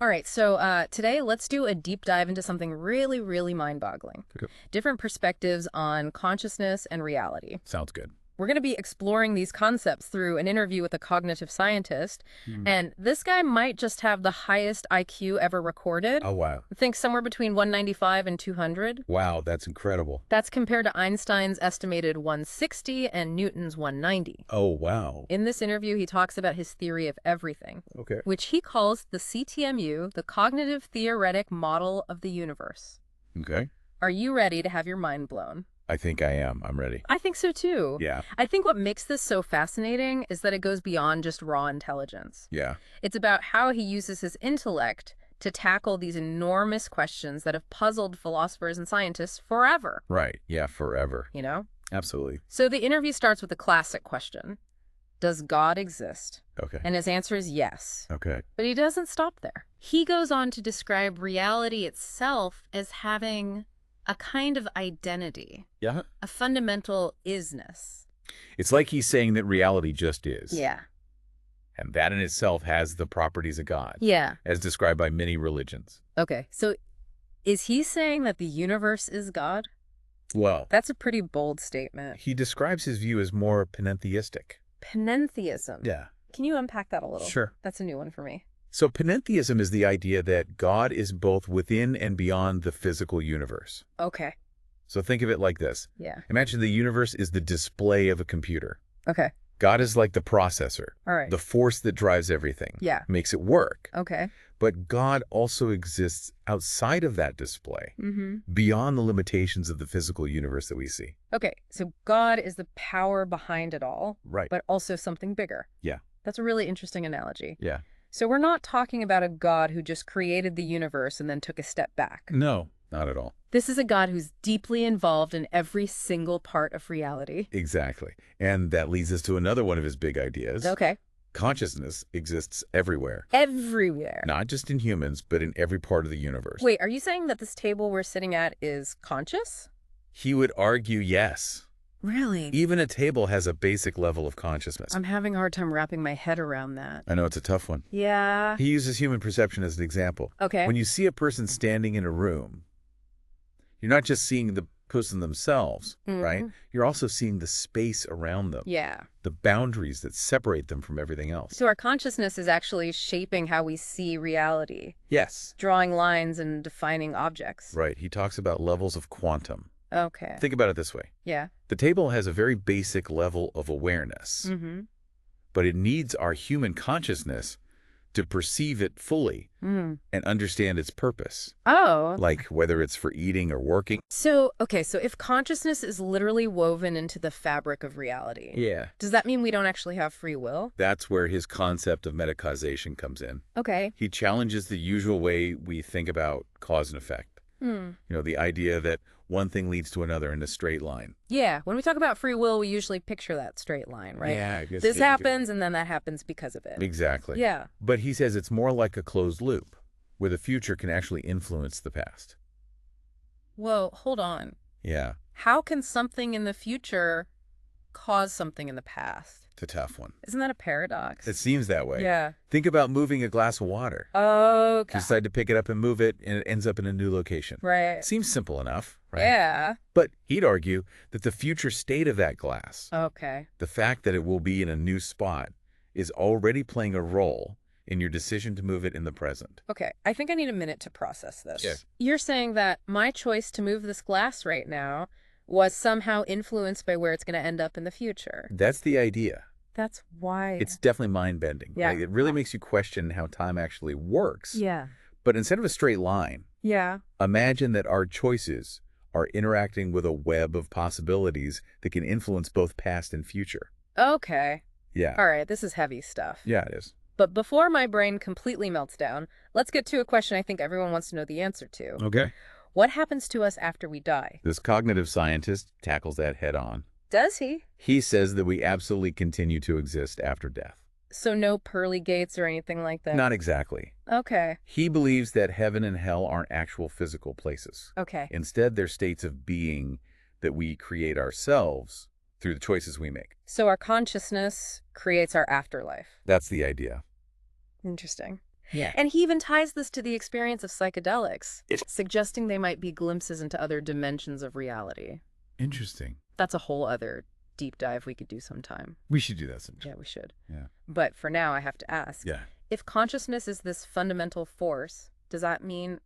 All right, so today let's do a deep dive into something really, really mind-boggling. Okay. Different perspectives on consciousness and reality. Sounds good. We're going to be exploring these concepts through an interview with a cognitive scientist, Hmm. and this guy might just have the highest IQ ever recorded. Oh, wow. I think somewhere between 195 and 200. Wow, that's incredible. That's compared to Einstein's estimated 160 and Newton's 190. Oh, wow. In this interview, he talks about his theory of everything, Okay. which he calls the CTMU, the Cognitive Theoretic Model of the Universe. Okay. Are you ready to have your mind blown? I think I am. I'm ready. I think so too. Yeah. I think what makes this so fascinating is that it goes beyond just raw intelligence. Yeah. It's about how he uses his intellect to tackle these enormous questions that have puzzled philosophers and scientists forever. Right. Yeah, forever. You know? Absolutely. So the interview starts with the classic question: does God exist? Okay. And his answer is yes. Okay. But he doesn't stop there. He goes on to describe reality itself as having a kind of identity, Yeah. a fundamental isness. It's like he's saying that reality just is. Yeah. And that in itself has the properties of God, Yeah. as described by many religions. Okay. So is he saying that the universe is God? Well, That's a pretty bold statement. he describes his view as more panentheistic. Panentheism. Yeah. Can you unpack that a little? Sure. That's a new one for me. So panentheism is the idea that God is both within and beyond the physical universe. Okay. So think of it like this. Yeah. Imagine the universe is the display of a computer. Okay. God is like the processor, All right. the force that drives everything, Yeah. makes it work. Okay. But God also exists outside of that display, Mm-hmm. beyond the limitations of the physical universe that we see. Okay. So God is the power behind it all, Right. but also something bigger. Yeah. That's a really interesting analogy. Yeah. So we're not talking about a God who just created the universe and then took a step back. No, not at all. This is a God who's deeply involved in every single part of reality. Exactly. And that leads us to another one of his big ideas. Okay. Consciousness exists everywhere, Everywhere. not just in humans, but in every part of the universe. Wait, are you saying that this table we're sitting at is conscious? He would argue yes. Really? Even a table has a basic level of consciousness. I'm having a hard time wrapping my head around that. I know it's a tough one. Yeah. He uses human perception as an example. Okay. When you see a person standing in a room, you're not just seeing the person themselves, right? You're also seeing the space around them, Yeah. the boundaries that separate them from everything else. So our consciousness is actually shaping how we see reality, Yes. drawing lines and defining objects. Right. He talks about levels of quantum. Okay. Think about it this way. Yeah. The table has a very basic level of awareness, Mm-hmm. but it needs our human consciousness to perceive it fully Mm. and understand its purpose, Oh. like whether it's for eating or working. So if consciousness is literally woven into the fabric of reality, Yeah. does that mean we don't actually have free will? That's where his concept of metacausation comes in. Okay. He challenges the usual way we think about cause and effect. Hmm. The idea that one thing leads to another in a straight line. Yeah. When we talk about free will, we usually picture that straight line, right? Yeah, I guess This you could- happens and then that happens because of it. Exactly. Yeah. But he says it's more like a closed loop, where the future can actually influence the past. Whoa, hold on. Yeah, How can something in the future cause something in the past? it's a tough one. Isn't that a paradox? It seems that way. Yeah. Think about moving a glass of water. Okay. You decide to pick it up and move it, and it ends up in a new location. Right. Seems simple enough, right? Yeah. But he'd argue that the future state of that glass, Okay. the fact that it will be in a new spot, is already playing a role in your decision to move it in the present. Okay. I think I need a minute to process this. Yeah. You're saying that my choice to move this glass right now was somehow influenced by where it's going to end up in the future. That's the idea. That's why. It's definitely mind-bending. Yeah. Like, it really makes you question how time actually works. Yeah. But instead of a straight line, Yeah. imagine that our choices are interacting with a web of possibilities that can influence both past and future. Okay. Yeah. All right. This is heavy stuff. Yeah, it is. But before my brain completely melts down, let's get to a question I think everyone wants to know the answer to. Okay. What happens to us after we die? This cognitive scientist tackles that head on. Does he? He says that we absolutely continue to exist after death. So no pearly gates or anything like that? Not exactly. Okay. He believes that heaven and hell aren't actual physical places. Okay. Instead, they're states of being that we create ourselves through the choices we make. So our consciousness creates our afterlife. That's the idea. Interesting. Yeah. And he even ties this to the experience of psychedelics, suggesting they might be glimpses into other dimensions of reality. Interesting. That's a whole other deep dive we could do sometime. We should do that sometime. Yeah, we should. Yeah. But for now, I have to ask. Yeah. If consciousness is this fundamental force, does that mean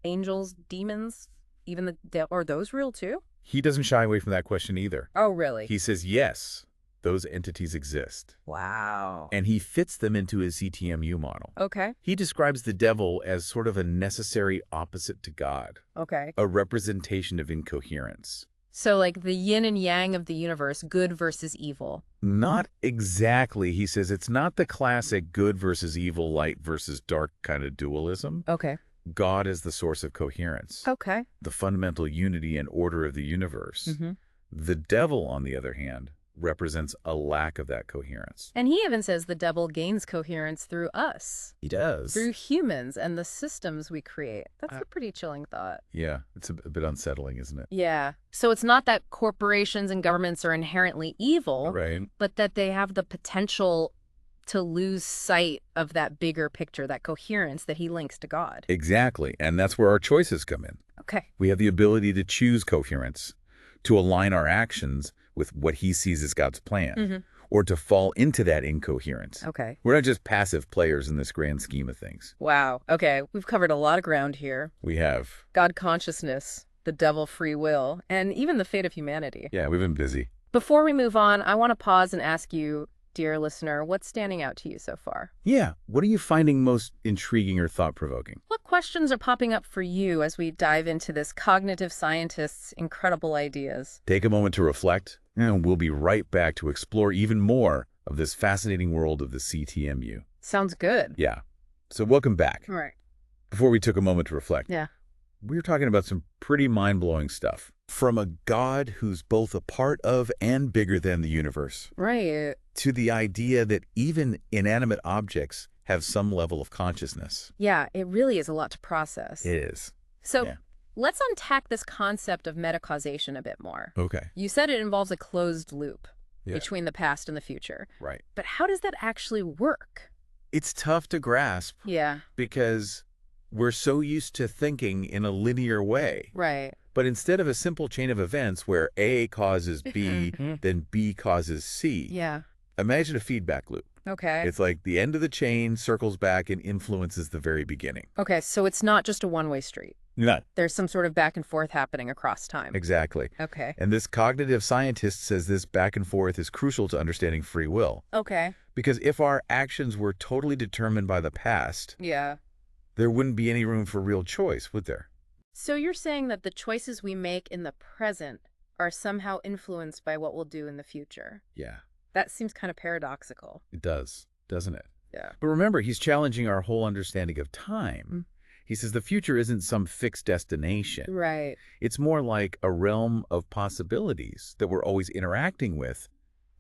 angels, demons, even are those real too? He doesn't shy away from that question either. Oh, really? He says, yes, those entities exist. Wow. And he fits them into his CTMU model. Okay. He describes the devil as sort of a necessary opposite to God. Okay. A representation of incoherence. So like the yin and yang of the universe, good versus evil. Not exactly. He says it's not the classic good versus evil, light versus dark kind of dualism. Okay. God is the source of coherence. Okay. The fundamental unity and order of the universe. Mm-hmm. The devil, on the other hand, represents a lack of that coherence. And he even says the devil gains coherence through us. He does. Through humans and the systems we create. That's a pretty chilling thought. Yeah, it's a bit unsettling, isn't it? Yeah. So it's not that corporations and governments are inherently evil, Right. but that they have the potential to lose sight of that bigger picture, that coherence that he links to God. Exactly. And that's where our choices come in. Okay. We have the ability to choose coherence, to align our actions with what he sees as God's plan, or to fall into that incoherence. Okay. We're not just passive players in this grand scheme of things. Wow. Okay. We've covered a lot of ground here. We have. God consciousness, the devil free will, and even the fate of humanity. Yeah, we've been busy. Before we move on, I want to pause and ask you, dear listener, what's standing out to you so far? Yeah. What are you finding most intriguing or thought-provoking? What questions are popping up for you as we dive into this cognitive scientist's incredible ideas? Take a moment to reflect, and we'll be right back to explore even more of this fascinating world of the CTMU. Sounds good. Yeah. So welcome back. All right. Before we took a moment to reflect, Yeah. we were talking about some pretty mind-blowing stuff. From a God who's both a part of and bigger than the universe. Right. To the idea that even inanimate objects have some level of consciousness. Yeah, it really is a lot to process. It is. So Yeah. let's unpack this concept of metacausation a bit more. Okay. You said it involves a closed loop Yeah. between the past and the future. Right. But how does that actually work? It's tough to grasp Yeah, because we're so used to thinking in a linear way. right. But instead of a simple chain of events where A causes B, then B causes C, Yeah. imagine a feedback loop. Okay. It's like the end of the chain circles back and influences the very beginning. Okay, so it's not just a one-way street. Not There's some sort of back and forth happening across time. exactly. Okay. And this cognitive scientist says this back and forth is crucial to understanding free will. Okay. Because if our actions were totally determined by the past, Yeah. there wouldn't be any room for real choice, would there? So you're saying that the choices we make in the present are somehow influenced by what we'll do in the future. Yeah, That seems kind of paradoxical. it does, doesn't it? Yeah. But remember, he's challenging our whole understanding of time. He says the future isn't some fixed destination. Right. It's more like a realm of possibilities that we're always interacting with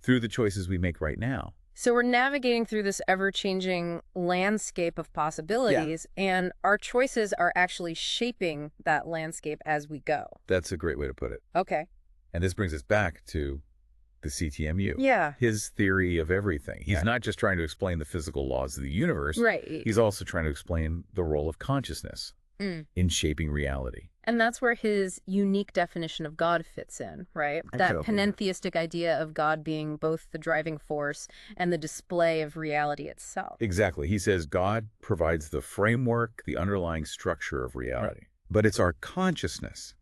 through the choices we make right now. So we're navigating through this ever-changing landscape of possibilities, and our choices are actually shaping that landscape as we go. That's a great way to put it. Okay. And this brings us back to the CTMU. Yeah. His theory of everything. He's not just trying to explain the physical laws of the universe. Right. He's also trying to explain the role of consciousness in shaping reality. And that's where his unique definition of God fits in, right? That panentheistic idea of God being both the driving force and the display of reality itself. Exactly. He says God provides the framework, the underlying structure of reality. But it's our consciousness,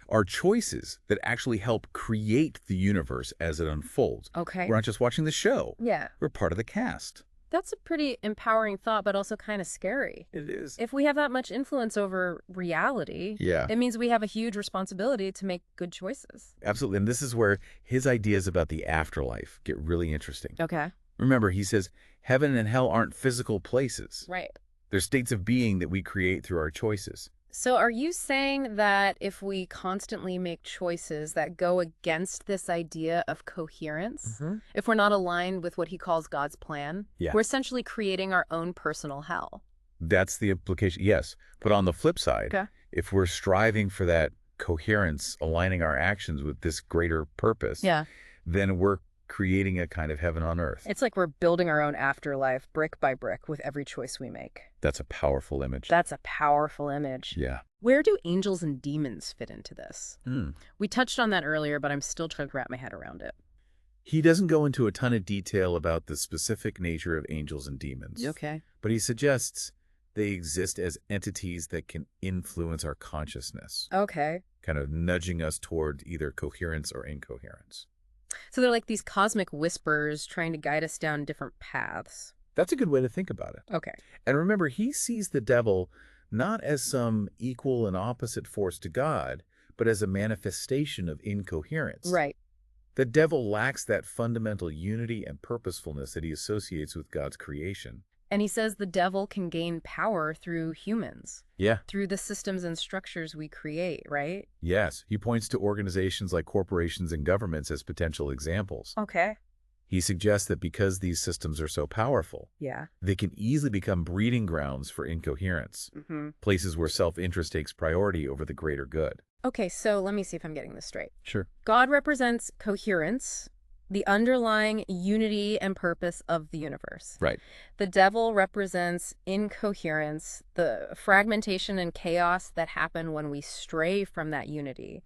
our choices that actually help create the universe as it unfolds. Okay. We're not just watching the show. Yeah. We're part of the cast. That's a pretty empowering thought, but also kind of scary. It is. If we have that much influence over reality, Yeah. it means we have a huge responsibility to make good choices. Absolutely. And this is where his ideas about the afterlife get really interesting. Okay. Remember, he says heaven and hell aren't physical places. Right. They're states of being that we create through our choices. So are you saying that if we constantly make choices that go against this idea of coherence, if we're not aligned with what he calls God's plan, we're essentially creating our own personal hell? That's the implication, yes. But on the flip side, if we're striving for that coherence, aligning our actions with this greater purpose, then we're creating a kind of heaven on earth. It's like we're building our own afterlife brick by brick with every choice we make. That's a powerful image. That's a powerful image. Yeah. Where do angels and demons fit into this? We touched on that earlier, but I'm still trying to wrap my head around it. He doesn't go into a ton of detail about the specific nature of angels and demons. Okay. But he suggests they exist as entities that can influence our consciousness. Okay. Kind of nudging us toward either coherence or incoherence. So they're like these cosmic whispers trying to guide us down different paths. That's a good way to think about it. Okay. And remember, he sees the devil not as some equal and opposite force to God, but as a manifestation of incoherence. Right. The devil lacks that fundamental unity and purposefulness that he associates with God's creation. And he says the devil can gain power through humans. Yeah. Through the systems and structures we create, right? Yes. He points to organizations like corporations and governments as potential examples. Okay. He suggests that because these systems are so powerful, Yeah. they can easily become breeding grounds for incoherence, places where self-interest takes priority over the greater good. Okay, so let me see if I'm getting this straight. Sure. God represents coherence, the underlying unity and purpose of the universe. Right. The devil represents incoherence, the fragmentation and chaos that happen when we stray from that unity.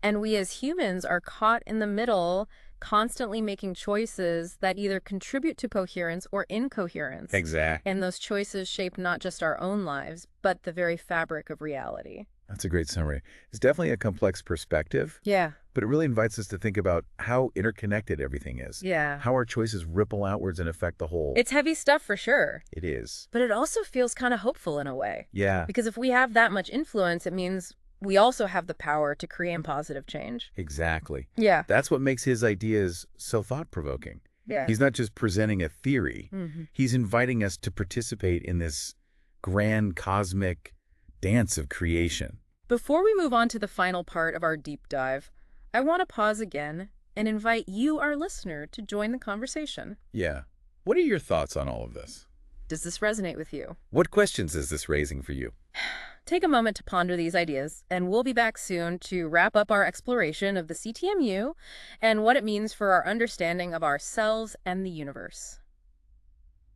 And we as humans are caught in the middle, constantly making choices that either contribute to coherence or incoherence. Exactly. And those choices shape not just our own lives, but the very fabric of reality. That's a great summary. It's definitely a complex perspective. Yeah. But it really invites us to think about how interconnected everything is. Yeah. How our choices ripple outwards and affect the whole. It's heavy stuff for sure. It is. But it also feels kind of hopeful in a way. Yeah. Because if we have that much influence, it means we also have the power to create positive change. Exactly. Yeah. That's what makes his ideas so thought-provoking. Yeah. He's not just presenting a theory. He's inviting us to participate in this grand cosmic dance of creation. Before we move on to the final part of our deep dive, I want to pause again and invite you, our listener, to join the conversation. Yeah. What are your thoughts on all of this? Does this resonate with you? What questions is this raising for you? Take a moment to ponder these ideas, and we'll be back soon to wrap up our exploration of the CTMU and what it means for our understanding of ourselves and the universe.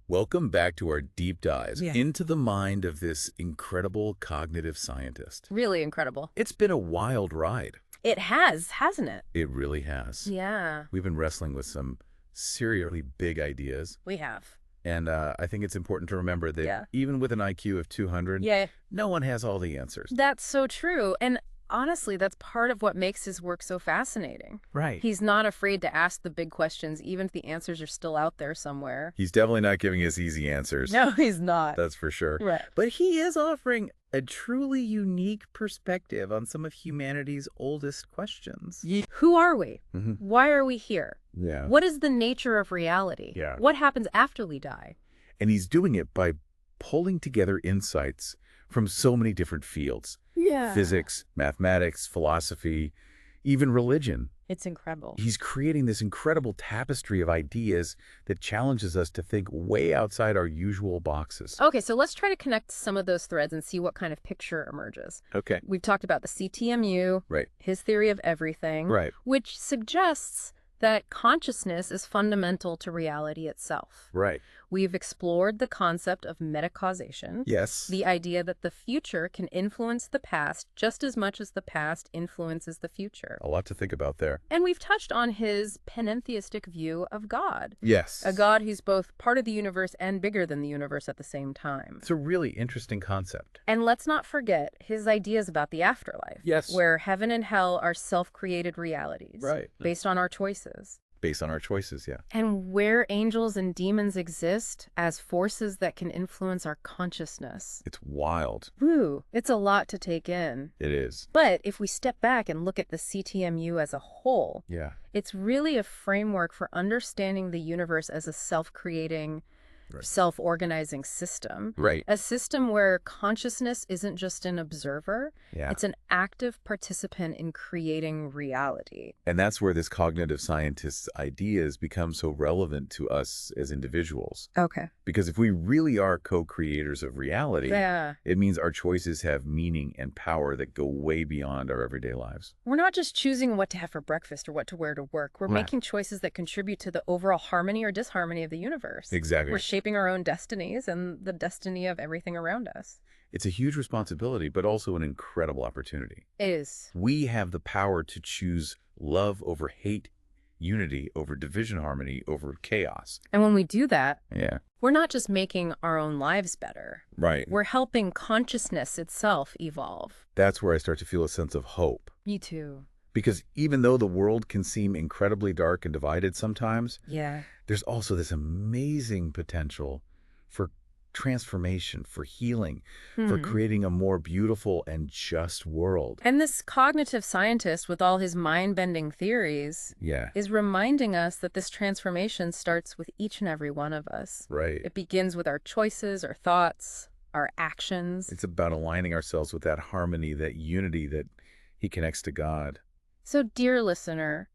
Welcome back to our deep dives into the mind of this incredible cognitive scientist. Really incredible. It's been a wild ride. It has, hasn't it? It really has. Yeah. We've been wrestling with some seriously big ideas. We have. And I think it's important to remember that even with an IQ of 200, no one has all the answers. That's so true. And honestly, that's part of what makes his work so fascinating. Right. He's not afraid to ask the big questions, even if the answers are still out there somewhere. He's definitely not giving us easy answers. No, he's not. That's for sure. Right. But he is offering a truly unique perspective on some of humanity's oldest questions. Who are we? Why are we here? Yeah. What is the nature of reality? Yeah. What happens after we die? And he's doing it by pulling together insights from so many different fields. Yeah. Physics, mathematics, philosophy, even religion. It's incredible. He's creating this incredible tapestry of ideas that challenges us to think way outside our usual boxes. Okay, so let's try to connect some of those threads and see what kind of picture emerges. Okay. We've talked about the CTMU, his theory of everything, which suggests that consciousness is fundamental to reality itself. Right. We've explored the concept of metacausation. Yes. The idea that the future can influence the past just as much as the past influences the future. A lot to think about there. And we've touched on his panentheistic view of God. Yes. A God who's both part of the universe and bigger than the universe at the same time. It's a really interesting concept. And let's not forget his ideas about the afterlife. Yes. Where heaven and hell are self-created realities. Right. Based on our choices. Based on our choices, yeah. And where angels and demons exist as forces that can influence our consciousness. It's wild. Woo, it's a lot to take in. It is. But if we step back and look at the CTMU as a whole, yeah, it's really a framework for understanding the universe as a self-creating self-organizing system. Right. A system where consciousness isn't just an observer, Yeah. it's an active participant in creating reality. And that's where this cognitive scientist's ideas become so relevant to us as individuals. Okay. Because if we really are co-creators of reality, Yeah. it means our choices have meaning and power that go way beyond our everyday lives. We're not just choosing what to have for breakfast or what to wear to work. We're making choices that contribute to the overall harmony or disharmony of the universe. Exactly. We're shaping our own destinies and the destiny of everything around us. It's a huge responsibility, but also an incredible opportunity. It is. We have the power to choose love over hate, unity over division, harmony over chaos. And when we do that, Yeah. we're not just making our own lives better. Right. We're helping consciousness itself evolve. That's where I start to feel a sense of hope. Me too. Because even though the world can seem incredibly dark and divided sometimes, Yeah. there's also this amazing potential for transformation, for healing, for creating a more beautiful and just world. And this cognitive scientist with all his mind-bending theories is reminding us that this transformation starts with each and every one of us. Right. It begins with our choices, our thoughts, our actions. It's about aligning ourselves with that harmony, that unity that he connects to God. So, dear listener,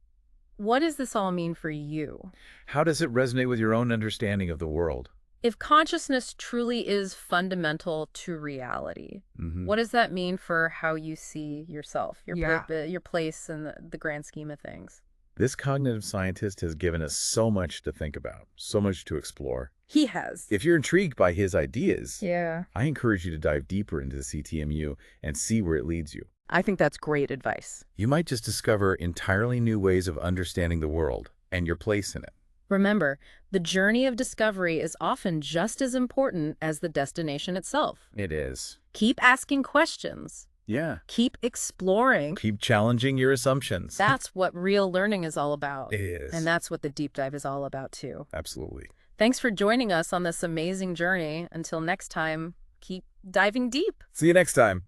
what does this all mean for you? How does it resonate with your own understanding of the world? If consciousness truly is fundamental to reality, what does that mean for how you see yourself, your purpose, your place in the grand scheme of things? This cognitive scientist has given us so much to think about, so much to explore. He has. If you're intrigued by his ideas, Yeah. I encourage you to dive deeper into the CTMU and see where it leads you. I think that's great advice. You might just discover entirely new ways of understanding the world and your place in it. Remember, the journey of discovery is often just as important as the destination itself. It is. Keep asking questions. Yeah. Keep exploring. Keep challenging your assumptions. That's what real learning is all about. It is. And that's what the deep dive is all about, too. Absolutely. Thanks for joining us on this amazing journey. Until next time, keep diving deep. See you next time.